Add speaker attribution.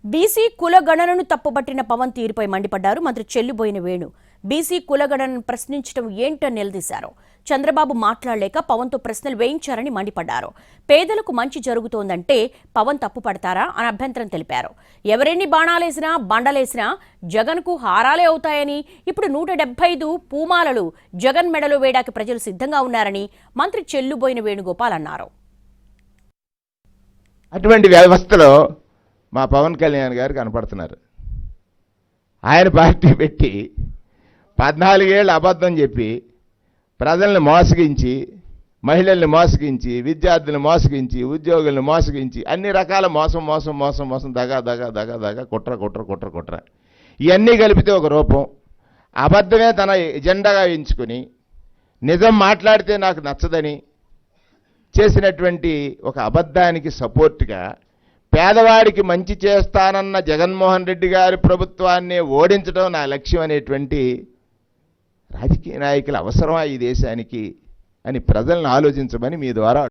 Speaker 1: BC కులగణనను తప్పుబట్టిన Pawan తీరుపై మండిపడ్డారు మంత్రి చెల్లుబోయిన వేణు. బీసీ కులగణనను ప్రశ్నించడం ఏంటని నిలదీశారు. చంద్రబాబు మాట్లాడలేక పవన్తో ప్రశ్నలు వేయించారని మండిపడ్డారు. పేదలకు మంచి జరుగుతోందంటే పవన్ తప్పుపడతారా అని అభ్యంతరం తెలిపారు. ఎవరెన్ని బాణాలేసినా బండలేసినా జగన్కు హారాలే అవుతాయని, ఇప్పుడు 175 పూమాలలు జగన్ మెడలో వేయడానికి ప్రజలు సిద్ధంగా ఉన్నారని మంత్రి చెల్లుబోయిన వేణుగోపాల్ అన్నారు.
Speaker 2: అటువంటి వ్యవస్థలో మా పవన్ కళ్యాణ్ గారు కనపడుతున్నారు. ఆయన పార్టీ పెట్టి 14 ఏళ్ళు అబద్ధం చెప్పి ప్రజల్ని మోసగించి, మహిళల్ని మోసగించి, విద్యార్థులను మోసగించి, ఉద్యోగులను మోసగించి, అన్ని రకాల మోసం మోసం మోసం మోసం దగా దగా దగా దగా కుట్ర కుట్ర కుట్ర కుట్ర ఇవన్నీ కలిపితే ఒక రూపం. అబద్ధమే తన ఎజెండాగా ఎంచుకుని నిజం మాట్లాడితే నాకు నచ్చదని చేసినటువంటి ఒక అబద్ధానికి సపోర్ట్గా పేదవాడికి మంచి చేస్తానన్న జగన్మోహన్ రెడ్డి గారి ప్రభుత్వాన్ని ఓడించడం నా లక్ష్యం అనేటువంటి రాజకీయ నాయకుల అవసరమా ఈ దేశానికి అని ప్రజలను ఆలోచించమని మీ ద్వారా